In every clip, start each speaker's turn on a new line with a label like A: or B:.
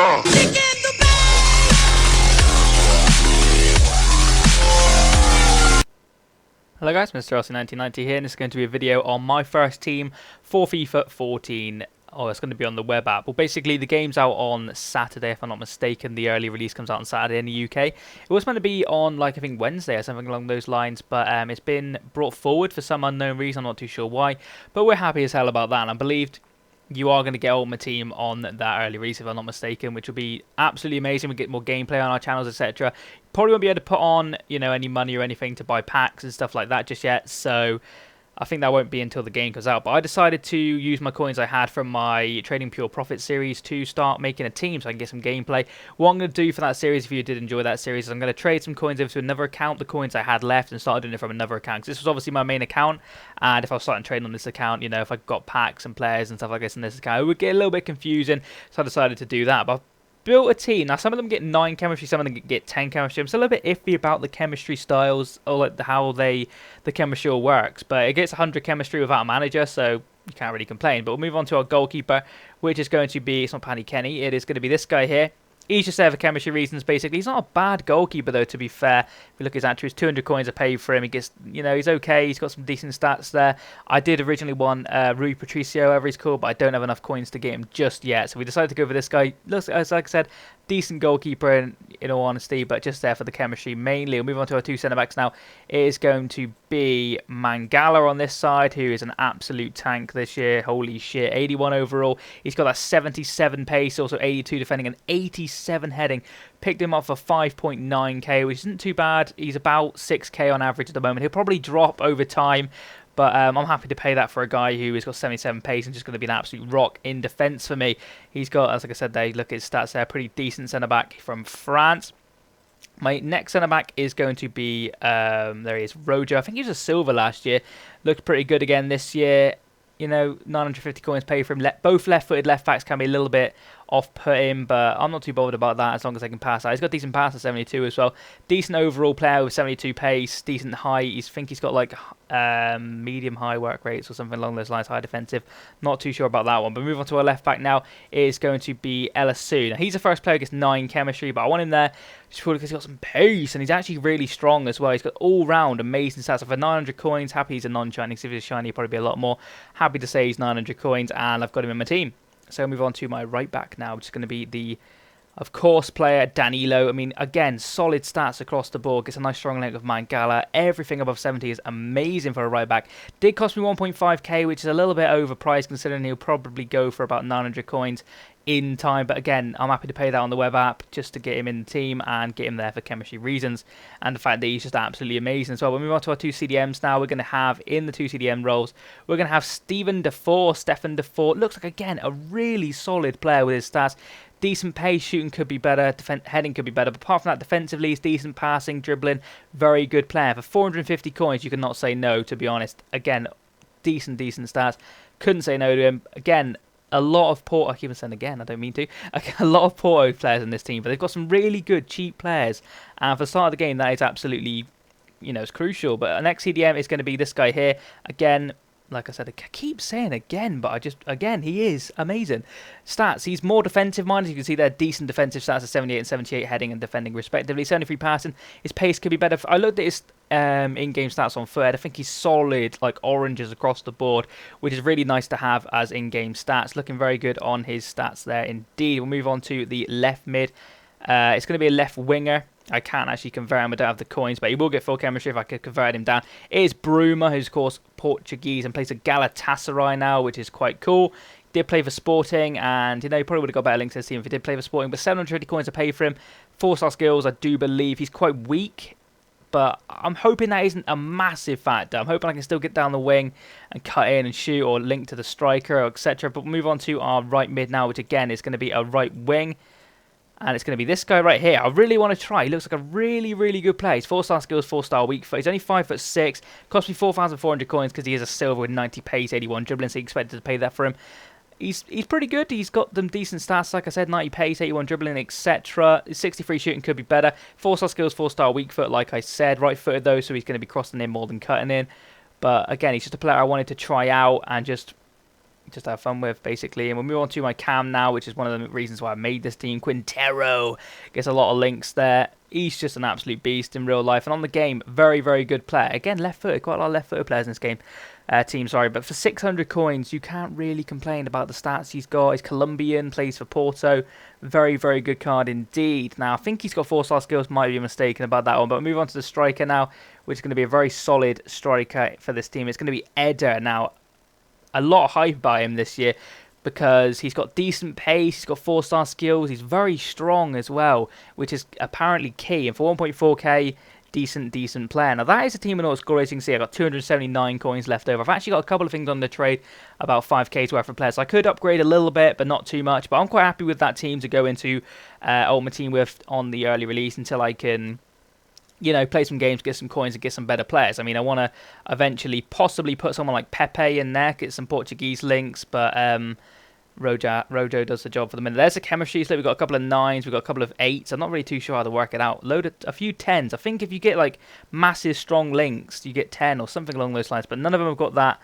A: Hello guys, Mr. LC1990 here, and this is going to be a video on my first team for FIFA 14. Oh, it's going to be on the web app. Well, basically, the game's out on Saturday, if I'm not mistaken. The early release comes out on Saturday in the UK. It was meant to be on, like, I think Wednesday or something along those lines, but it's been brought forward for some unknown reason. I'm not too sure why, but we're happy as hell about that, and I believed you are going to get Ultimate Team on that early release, if I'm not mistaken, which will be absolutely amazing. We get more gameplay on our channels, etc. Probably won't be able to put on, you know, any money or anything to buy packs and stuff like that just yet, so I think that won't be until the game comes out. But I decided to use my coins I had from my Trading Pure Profit series to start making a team so I can get some gameplay. What I'm going to do for that series, if you did enjoy that series, is I'm going to trade some coins over to another account, the coins I had left, and start doing it from another account. Because this was obviously my main account, and if I was starting trading on this account, you know, if I got packs and players and stuff like this in this account, it would get a little bit confusing, so I decided to do that. But built a team. Now, some of them get 9 chemistry, some of them get 10 chemistry. I'm still a little bit iffy about the chemistry styles, or like how the chemistry all works. But it gets 100 chemistry without a manager, so you can't really complain. But we'll move on to our goalkeeper, which is going to be, it's not Paddy Kenny, it is going to be this guy here. He's just there for chemistry reasons, basically. He's not a bad goalkeeper, though, to be fair. If you look at his attributes, 200 coins are paid for him. He gets, you know, he's okay. He's got some decent stats there. I did originally want Rui Patricio, whatever he's called, but I don't have enough coins to get him just yet. So we decided to go for this guy. Looks, as like I said, decent goalkeeper in all honesty, but just there for the chemistry mainly. We'll move on to our 2 centre-backs now. It is going to be Mangala on this side, who is an absolute tank this year. Holy shit, 81 overall. He's got that 77 pace, also 82 defending and 87 heading. Picked him up for 5.9k, which isn't too bad. He's about 6k on average at the moment. He'll probably drop over time, but I'm happy to pay that for a guy who has got 77 pace and just going to be an absolute rock in defence for me. He's got, as like I said, there, look at his stats there, pretty decent centre-back from France. My next centre-back is going to be, there he is, Rojo. I think he was a silver last year. Looked pretty good again this year. You know, 950 coins paid for him. Both left-footed left-backs can be a little bit off-putting, but I'm not too bothered about that as long as I can pass that. He's got decent pass at 72 as well. Decent overall player with 72 pace, decent height. I think he's got like medium-high work rates or something along those lines, high defensive. Not too sure about that one. But move on to our left-back now is going to be Elasu. Now, he's the first player who gets 9 chemistry, but I want him there just because he's got some pace and he's actually really strong as well. He's got all-round amazing stats. So for 900 coins, happy he's a non-shiny. If he was shiny, he'd probably be a lot more. Happy to say he's 900 coins, and I've got him in my team. So I'll move on to my right back now, which is going to be the, of course, player Danilo. I mean, again, solid stats across the board. Gets a nice strong link with Mangala. Everything above 70 is amazing for a right back. Did cost me 1.5k, which is a little bit overpriced considering he'll probably go for about 900 coins in time. But again, I'm happy to pay that on the web app just to get him in the team and get him there for chemistry reasons. And the fact that he's just absolutely amazing as well. We'll move on to our 2 CDMs now. We're going to have, in the 2 CDM roles, we're going to have Stefan Defour. Looks like, again, a really solid player with his stats. Decent pace, shooting could be better, heading could be better. But apart from that, defensively, he's decent passing, dribbling, very good player. For 450 coins, you cannot say no, to be honest. Again, decent stats. Couldn't say no to him. Again, a lot of Porto, I keep on saying again, I don't mean to. A lot of Porto players in this team, but they've got some really good, cheap players. And for the start of the game, that is absolutely, you know, it's crucial. But our next CDM is going to be this guy here. Again, like I said, I keep saying again, but again, he is amazing. Stats, he's more defensive minded. You can see there, decent defensive stats at 78 and 78 heading and defending respectively. 73 passing. His pace could be better. I looked at his in-game stats on foot. I think he's solid, like oranges across the board, which is really nice to have as in-game stats. Looking very good on his stats there indeed. We'll move on to the left mid. It's going to be a left winger. I can't actually convert him, I don't have the coins, but he will get full chemistry if I could convert him down. It is Bruma, who's of course Portuguese and plays at Galatasaray now, which is quite cool. Did play for Sporting, and you know, he probably would have got better links to his team if he did play for Sporting, but 750 coins to pay for him. 4-star skills, I do believe. He's quite weak, but I'm hoping that isn't a massive factor. I'm hoping I can still get down the wing and cut in and shoot or link to the striker, etc. But we'll move on to our right mid now, which again is going to be a right wing. And it's going to be this guy right here. I really want to try. He looks like a really good player. He's 4-star skills, 4-star weak foot. He's only 5'6". Cost me 4,400 coins because he is a silver with 90 pace, 81 dribbling, so he expected to pay that for him. He's pretty good. He's got them decent stats, like I said, 90 pace, 81 dribbling, etc. 63 shooting could be better. 4-star skills, 4-star weak foot, like I said. Right-footed though, so he's going to be crossing in more than cutting in. But again, he's just a player I wanted to try out and just just have fun with, basically. And we'll move on to my cam now, which is one of the reasons why I made this team. Quintero gets a lot of links there. He's just an absolute beast in real life. And on the game, very, very good player. Again, left-footed. Quite a lot of left-footed players in this game. Team, sorry. But for 600 coins, you can't really complain about the stats he's got. He's Colombian, plays for Porto. Very, very good card indeed. Now, I think he's got 4-star skills. Might be mistaken about that one. But we'll move on to the striker now, which is going to be a very solid striker for this team. It's going to be Eder. Now, a lot of hype by him this year because he's got decent pace, he's got 4-star skills, he's very strong as well, which is apparently key. And for 1.4k, decent player. Now that is a team in all score racing. See, I got 279 coins left over. I've actually got a couple of things on the trade, about 5k's worth of players. So I could upgrade a little bit, but not too much. But I'm quite happy with that team to go into Ultimate Team with on the early release until I can, you know, play some games, get some coins, and get some better players. I mean, I want to eventually possibly put someone like Pepe in there, get some Portuguese links, but Rojo does the job for the minute. There's a chemistry slip. We've got a couple of 9s, we've got a couple of 8s. I'm not really too sure how to work it out. A few 10s. I think if you get like massive strong links, you get 10 or something along those lines, but none of them have got that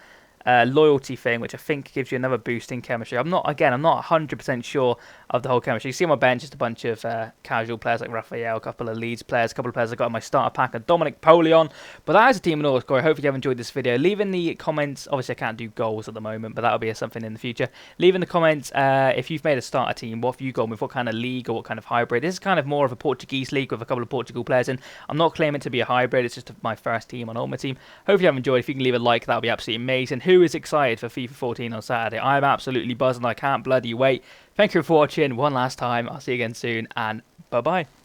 A: loyalty thing, which I think gives you another boost in chemistry. I'm not 100% sure of the whole chemistry. You see on my bench just a bunch of casual players like Rafael, a couple of Leeds players, a couple of players I got in my starter pack, and Dominic Polion. But that is a team in all score. Hopefully you have enjoyed this video. Leave in the comments, obviously I can't do goals at the moment, but that'll be something in the future. Leave in the comments if you've made a starter team, what have you gone with, what kind of league or what kind of hybrid. This is kind of more of a Portuguese league with a couple of Portugal players in. I'm not claiming to be a hybrid, it's just my first team on Ultimate Team. Hopefully you have enjoyed. If you can leave a like, that would be absolutely amazing. Who is excited for FIFA 14 on Saturday? I'm absolutely buzzing. I can't bloody wait. Thank you for watching one last time. I'll see you again soon, and bye-bye.